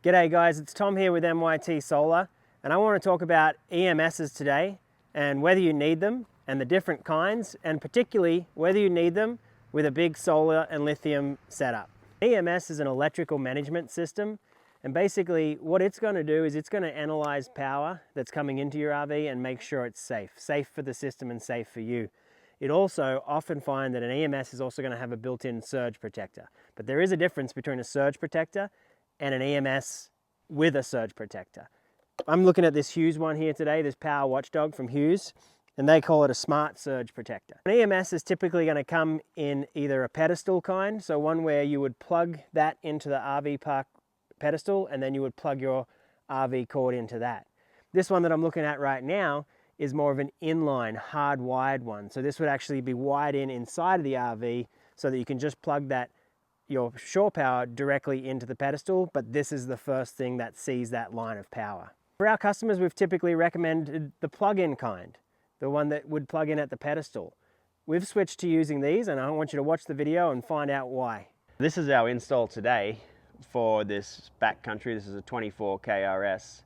G'day guys, it's Tom here with MYT Solar, and I want to talk about EMSs today and whether you need them and the different kinds, and particularly whether you need them with a big solar and lithium setup. EMS is an electrical management system, and basically what it's going to do is it's going to analyze power that's coming into your RV and make sure it's safe for the system and safe for you. It also often find that an EMS is also going to have a built-in surge protector, but there is a difference between a surge protector and an EMS with a surge protector. I'm looking at this Hughes one here today, this Power Watchdog from Hughes, and they call it a smart surge protector. An EMS is typically going to come in either a pedestal kind, so one where you would plug that into the RV park pedestal and then you would plug your RV cord into that. This one that I'm looking at right now is more of an inline, hardwired one. So this would actually be wired inside of the RV so that you can just plug that your shore power directly into the pedestal, but this is the first thing that sees that line of power. For our customers, we've typically recommended the plug-in kind, the one that would plug in at the pedestal. We've switched to using these, and I want you to watch the video and find out why. This is our install today for this backcountry. This is a 24 KRS,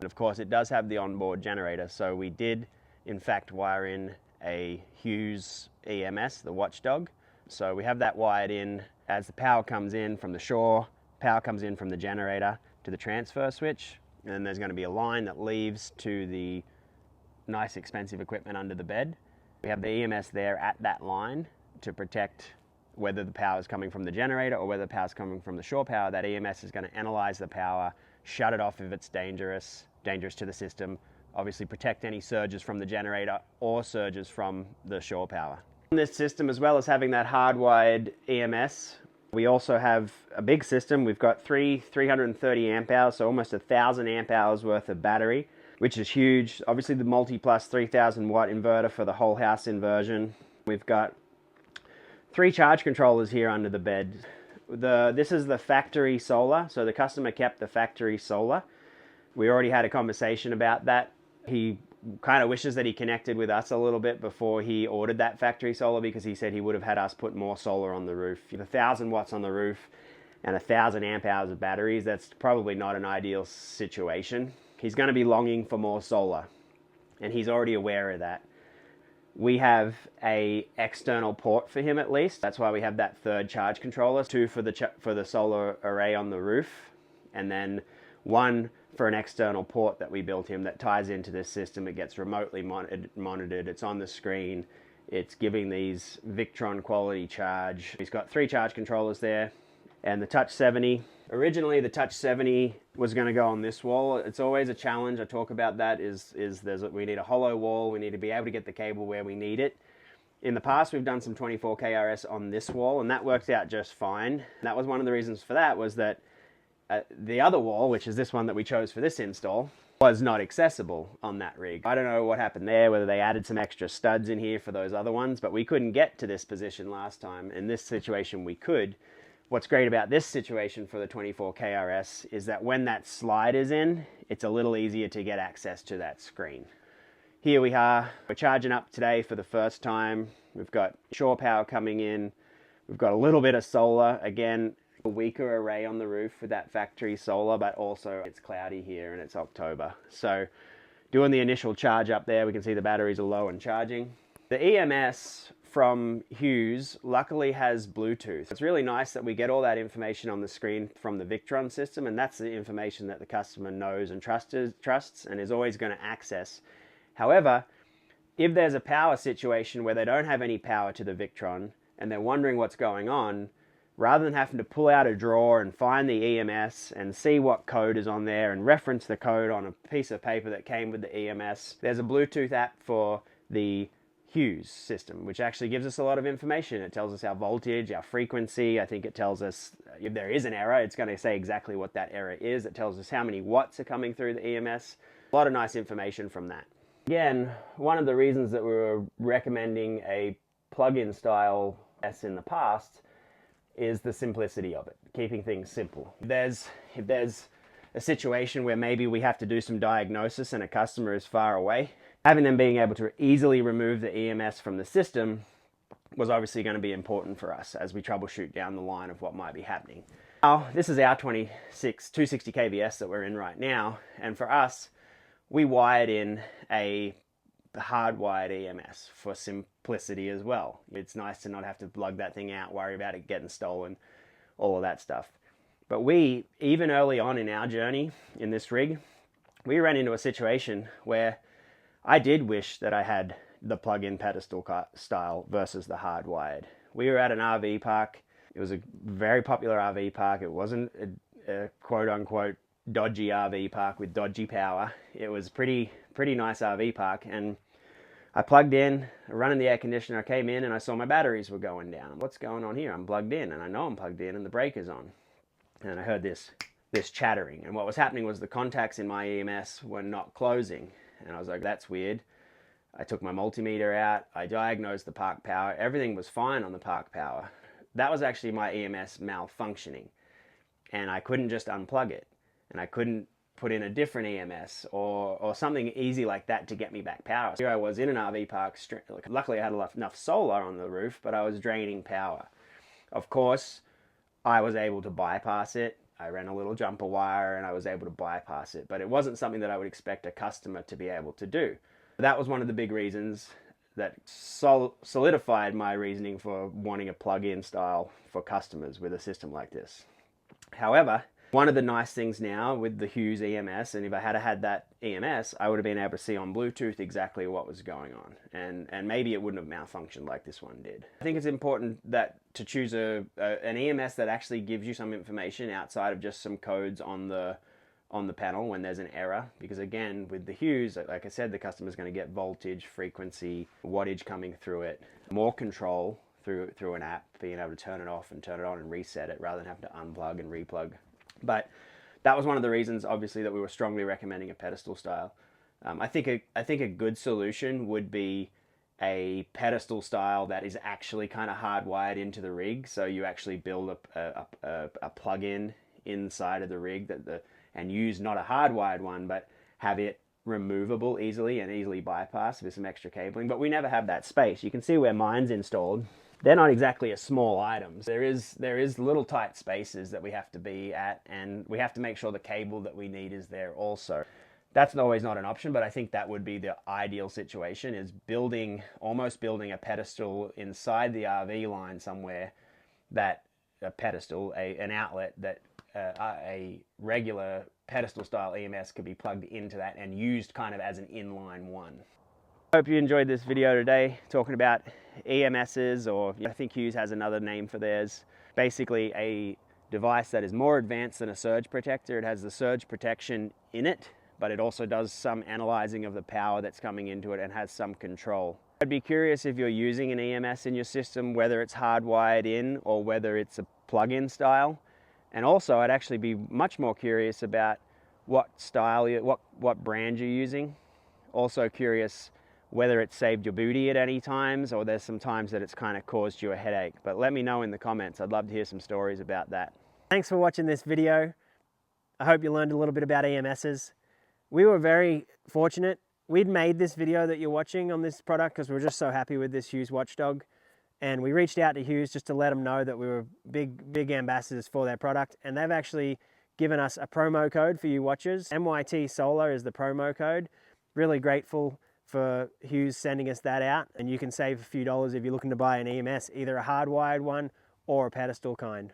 and of course it does have the onboard generator, so we did in fact wire in a Hughes EMS, the Watchdog. So we have that wired in. As the power comes in from the shore, power comes in from the generator to the transfer switch, and then there's going to be a line that leaves to the nice expensive equipment under the bed. We have the EMS there at that line to protect whether the power is coming from the generator or whether the power is coming from the shore power. That EMS is going to analyze the power, shut it off if it's dangerous to the system, obviously protect any surges from the generator or surges from the shore power. In this system, as well as having that hardwired EMS, we also have a big system. We've got 330 amp hours, so almost 1,000 amp hours worth of battery, which is huge. Obviously the multi-plus 3,000 watt inverter for the whole house inversion. We've got 3 charge controllers here under the bed. This is the factory solar, so the customer kept the factory solar. We already had a conversation about that. He kind of wishes that he connected with us a little bit before he ordered that factory solar, because he said he would have had us put more solar on the roof. 1,000 watts on the roof and 1,000 amp hours of batteries, that's probably not an ideal situation. He's going to be longing for more solar, and he's already aware of that. We have a external port for him at least. That's why we have that 3rd charge controller, 2 for the solar array on the roof, and then 1 for an external port that we built him that ties into this system. It gets remotely monitored. It's on the screen. It's giving these Victron quality charge. He's got 3 charge controllers there, and the Touch 70. Originally the Touch 70 was going to go on this wall. It's always a challenge. I talk about that we need a hollow wall. We need to be able to get the cable where we need it. In the past we've done some 24 KRS on this wall, and that worked out just fine. And that was one of the reasons for that, was that the other wall, which is this one that we chose for this install, was not accessible on that rig. I don't know what happened there, whether they added some extra studs in here for those other ones, but we couldn't get to this position last time. In this situation we could. What's great about this situation for the 24 KRS is that when that slide is in, it's a little easier to get access to that screen. Here we are. We're charging up today for the first time. We've got shore power coming in. We've got a little bit of solar. Again, a weaker array on the roof with that factory solar, but also it's cloudy here and it's October. So doing the initial charge up there, we can see the batteries are low and charging. The EMS from Hughes luckily has Bluetooth. It's really nice that we get all that information on the screen from the Victron system, and that's the information that the customer knows and trusts and is always going to access. However, if there's a power situation where they don't have any power to the Victron and they're wondering what's going on, rather than having to pull out a drawer and find the EMS and see what code is on there and reference the code on a piece of paper that came with the EMS, there's a Bluetooth app for the Hughes system, which actually gives us a lot of information. It tells us our voltage, our frequency. I think it tells us if there is an error, it's going to say exactly what that error is. It tells us how many watts are coming through the EMS. A lot of nice information from that. Again, one of the reasons that we were recommending a plug-in style S in the past is the simplicity of it, keeping things simple. If there's a situation where maybe we have to do some diagnosis and a customer is far away, having them being able to easily remove the EMS from the system was obviously going to be important for us as we troubleshoot down the line of what might be happening. Now, this is our 260 kVS that we're in right now, and for us, we wired in a hardwired EMS for simplicity as well. It's nice to not have to lug that thing out, worry about it getting stolen, all of that stuff. But we, even early on in our journey in this rig, we ran into a situation where I did wish that I had the plug-in pedestal style versus the hardwired. We were at an RV park. It was a very popular RV park. It wasn't a quote-unquote dodgy RV park with dodgy power. It was pretty nice RV park, and I plugged in, running the air conditioner. I came in and I saw my batteries were going down. What's going on here? I'm plugged in, and I know I'm plugged in, and the breaker's on. And I heard this chattering, and what was happening was the contacts in my EMS were not closing, and I was like, that's weird. I took my multimeter out, I diagnosed the park power, everything was fine on the park power. That was actually my EMS malfunctioning, and I couldn't just unplug it, and I couldn't put in a different EMS or something easy like that to get me back power. Here I was in an RV park, luckily I had enough solar on the roof, but I was draining power. Of course, I was able to bypass it. I ran a little jumper wire and I was able to bypass it, but it wasn't something that I would expect a customer to be able to do. That was one of the big reasons that solidified my reasoning for wanting a plug-in style for customers with a system like this. However, one of the nice things now with the Hughes EMS, and if I had had that EMS, I would have been able to see on Bluetooth exactly what was going on, and maybe it wouldn't have malfunctioned like this one did. I think it's important that to choose an EMS that actually gives you some information outside of just some codes on the panel when there's an error, because again, with the Hughes, like I said, the customer's going to get voltage, frequency, wattage coming through it, more control through an app, being able to turn it off and turn it on and reset it rather than have to unplug and replug. But that was one of the reasons, obviously, that we were strongly recommending a pedestal style. I think a good solution would be a pedestal style that is actually kind of hardwired into the rig, so you actually build a plug-in inside of the rig and use not a hardwired one, but have it removable easily and easily bypassed with some extra cabling. But we never have that space. You can see where mine's installed. They're not exactly a small items. There is little tight spaces that we have to be at, and we have to make sure the cable that we need is there also. That's always not an option, but I think that would be the ideal situation, is almost building a pedestal inside the RV line somewhere, that a pedestal, an outlet that a regular pedestal style EMS could be plugged into that and used kind of as an inline one. I hope you enjoyed this video today, talking about EMSs, or I think Hughes has another name for theirs. Basically a device that is more advanced than a surge protector. It has the surge protection in it, but it also does some analyzing of the power that's coming into it and has some control. I'd be curious if you're using an EMS in your system, whether it's hardwired in or whether it's a plug-in style. And also, I'd actually be much more curious about what style, what brand you're using. Also curious whether it saved your booty at any times, or there's some times that it's kind of caused you a headache. But let me know in the comments. I'd love to hear some stories about that. Thanks for watching this video. I hope you learned a little bit about EMSs. We were very fortunate. We'd made this video that you're watching on this product because we were just so happy with this Hughes Watchdog. And we reached out to Hughes just to let them know that we were big ambassadors for their product. And they've actually given us a promo code for you watchers. MYT Solar is the promo code. Really grateful for Hughes sending us that out, and you can save a few dollars if you're looking to buy an EMS, either a hardwired one or a pedestal kind.